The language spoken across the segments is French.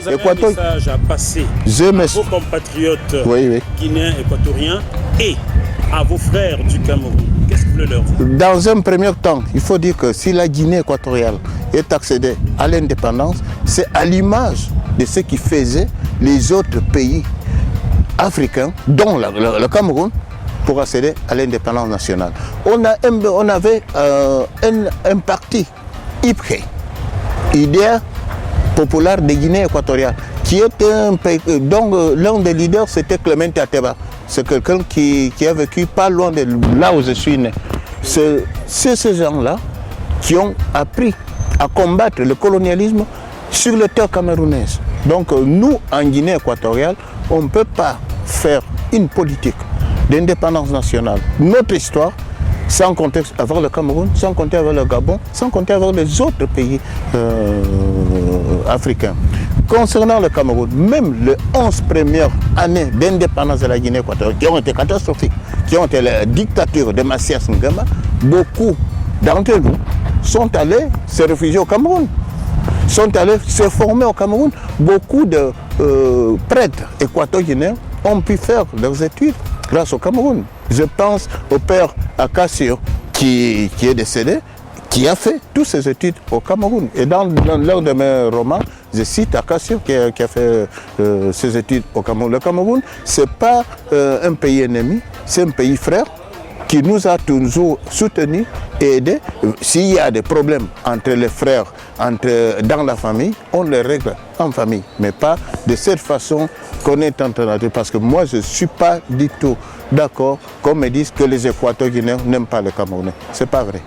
vous avez un message à passer à vos compatriotes guinéens, équatoriens et à vos frères du Cameroun. Qu'est-ce que vous voulez leur dire? Dans un premier temps, il faut dire que si la Guinée équatoriale est accédée à l'indépendance, c'est à l'image de ce qui faisaient les autres pays africains, dont le Cameroun, pour accéder à l'indépendance nationale. On avait un parti, IPRE, Idéa populaire de Guinée équatoriale, qui était un pays dont l'un des leaders c'était Clément Ateba. C'est quelqu'un qui a vécu pas loin de là où je suis né. C'est ces gens-là qui ont appris à combattre le colonialisme sur le terre camerounaise. Donc nous, en Guinée équatoriale, on ne peut pas faire une politique d'indépendance nationale. Notre histoire, sans compter avec le Cameroun, sans compter avec le Gabon, sans compter avec les autres pays africains. Concernant le Cameroun, même les 11 premières années d'indépendance de la Guinée équatoriale, qui ont été catastrophiques, qui ont été la dictature de Mathias Ngama, beaucoup d'entre nous sont allés se réfugier au Cameroun, sont allés se former au Cameroun. Beaucoup de prêtres équatoriens ont pu faire leurs études grâce au Cameroun. Je pense au père Akassio qui est décédé, qui a fait toutes ses études au Cameroun. Et dans l'un de mes romans, je cite Akassio qui a fait ses études au Cameroun. Le Cameroun, ce n'est pas un pays ennemi, c'est un pays frère qui nous a toujours soutenus et aidés. S'il y a des problèmes entre les frères, dans la famille, on les règle en famille, mais pas de cette façon qu'on est en train de dire. Parce que moi, je ne suis pas du tout d'accord qu'on me dise que les Équatoriens n'aiment pas les Camerounais. Ce n'est pas vrai.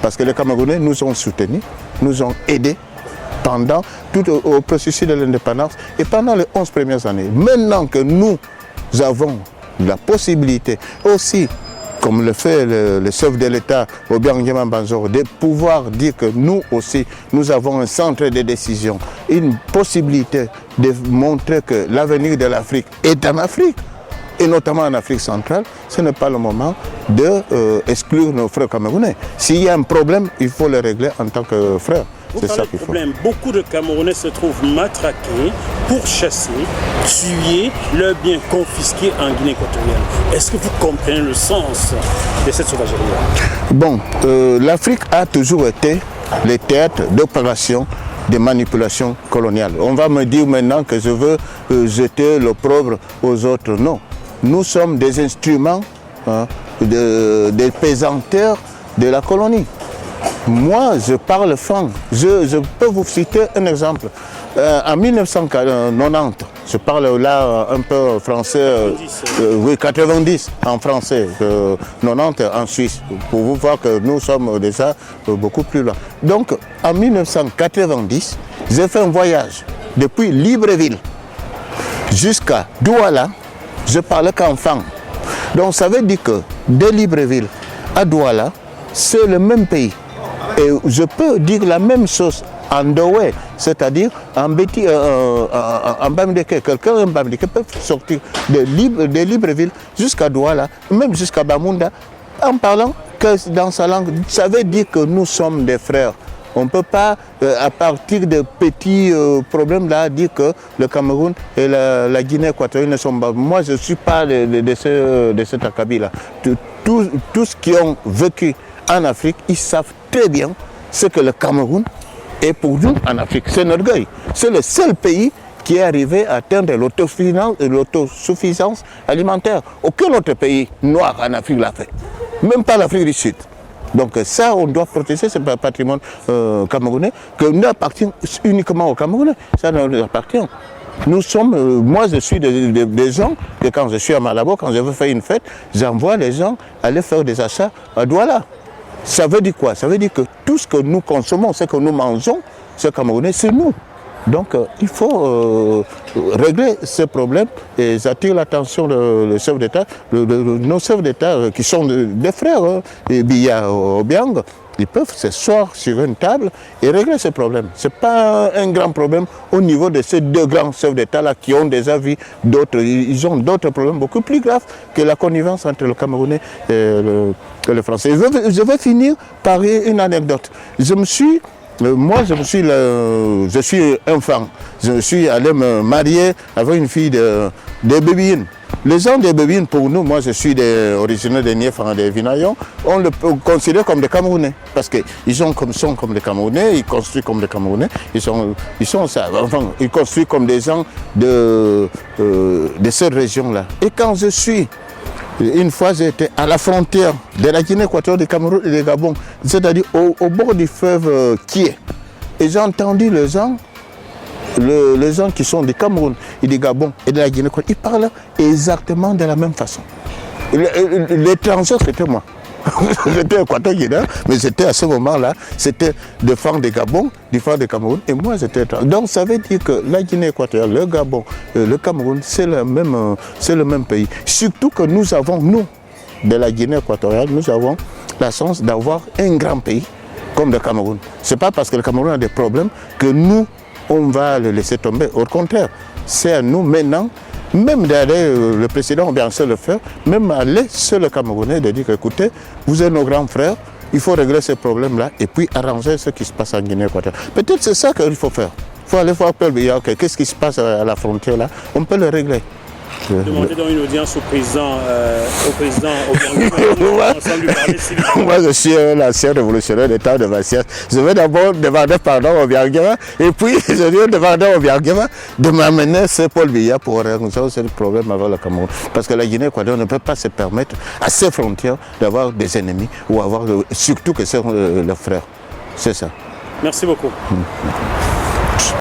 Parce que les Camerounais nous ont soutenus, nous ont aidés pendant tout au processus de l'indépendance et pendant les 11 premières années. Maintenant que nous avons la possibilité aussi, comme le fait le chef de l'État, Obiang Banzoro, de pouvoir dire que nous aussi, nous avons un centre de décision, une possibilité de montrer que l'avenir de l'Afrique est en Afrique, et notamment en Afrique centrale, ce n'est pas le moment d'exclure nos frères camerounais. S'il y a un problème, il faut le régler en tant que frère. C'est ça qu'il faut. Beaucoup de Camerounais se trouvent matraqués, pourchassés, tués, leurs biens confisqués en Guinée équatoriale. Est-ce que vous comprenez le sens de cette sauvagerie-là? Bon, l'Afrique a toujours été le théâtre d'opérations de manipulation coloniale. On va me dire maintenant que je veux jeter l'opprobre aux autres. Non. Nous sommes des instruments des pesanteurs de la colonie. Moi, je parle franc. Je peux vous citer un exemple. En 1990, je parle là un peu français, oui, 90 en français, 90 en Suisse, pour vous voir que nous sommes déjà beaucoup plus loin. Donc, en 1990, j'ai fait un voyage depuis Libreville jusqu'à Douala. Je parlais qu'enfant. Donc ça veut dire que de Libreville à Douala, c'est le même pays. Et je peux dire la même chose en Douai, c'est-à-dire en Bamideke. Quelqu'un en Bamideke peut sortir de Libreville jusqu'à Douala, même jusqu'à Bamunda, en parlant que dans sa langue. Ça veut dire que nous sommes des frères. On ne peut pas, à partir de petits problèmes là, dire que le Cameroun et la Guinée équatoriale ne sont pas. Moi, je ne suis pas de cet acabit-là. Tous ceux qui ont vécu en Afrique, ils savent très bien ce que le Cameroun est pour nous en Afrique. C'est un orgueil. C'est le seul pays qui est arrivé à atteindre l'autosuffisance alimentaire. Aucun autre pays noir en Afrique l'a fait. Même pas l'Afrique du Sud. Donc ça, on doit protéger ce patrimoine camerounais, que nous appartient uniquement aux Camerounais. Ça nous appartient. Nous sommes, moi je suis des gens que quand je suis à Malabo, quand je veux faire une fête, j'envoie les gens aller faire des achats à Douala. Ça veut dire quoi? Ça veut dire que tout ce que nous consommons, ce que nous mangeons, ce Camerounais, c'est nous. Donc il faut régler ces problèmes et j'attire l'attention le chef d'État, nos chefs d'État qui sont des frères, et Biya Obiang, ils peuvent s'asseoir sur une table et régler ces problèmes. Ce n'est pas un grand problème au niveau de ces deux grands chefs d'État-là qui ont déjà vu d'autres, ils ont d'autres problèmes beaucoup plus graves que la connivence entre le Camerounais et le Français. Je vais finir par une anecdote. Je me suis Moi, je suis enfant. Je suis allé me marier avec une fille de Bébéine. Les gens des Bébéine, pour nous, moi je suis originaire de Niéfan, des Vinaillons, on le considère comme des Camerounais. Parce qu'ils sont comme des Camerounais, ils construisent comme des Camerounais, ils construisent comme des gens de cette région-là. Et quand une fois j'étais à la frontière de la Guinée équatoriale, du Cameroun et du Gabon, c'est-à-dire au bord du fleuve Kié. Et j'ai entendu les gens qui sont du Cameroun et du Gabon et de la Guinée, ils parlent exactement de la même façon. L'étranger, c'était moi. J'étais équateur-guinéen, mais c'était à ce moment-là, c'était de francs de Gabon, du franc de Cameroun, et moi j'étais étranger. Donc ça veut dire que la Guinée équatoriale, le Gabon, le Cameroun, c'est le même pays. Surtout que nous avons, de la Guinée équatoriale, nous avons la chance d'avoir un grand pays comme le Cameroun. Ce n'est pas parce que le Cameroun a des problèmes que nous, on va le laisser tomber. Au contraire, c'est à nous maintenant, même d'aller, le président, bien sûr le faire, même aller sur le Camerounais, de dire écoutez, vous êtes nos grands frères, il faut régler ces problèmes-là et puis arranger ce qui se passe en Guinée équatoriale. Peut-être c'est ça qu'il faut faire. Il faut aller voir Paul Biya, qu'est-ce qui se passe à la frontière là, on peut le régler. Demander dans une audience au président Moi, je suis l'ancien révolutionnaire d'État de Massias. Je vais d'abord demander pardon au Biangema et puis je vais demander au Biangema de m'amener ce Paul Biya pour résoudre ce problème avec le Cameroun. Parce que la Guinée équatoriale ne peut pas se permettre à ses frontières d'avoir des ennemis ou surtout que c'est leurs frères. C'est ça. Merci beaucoup.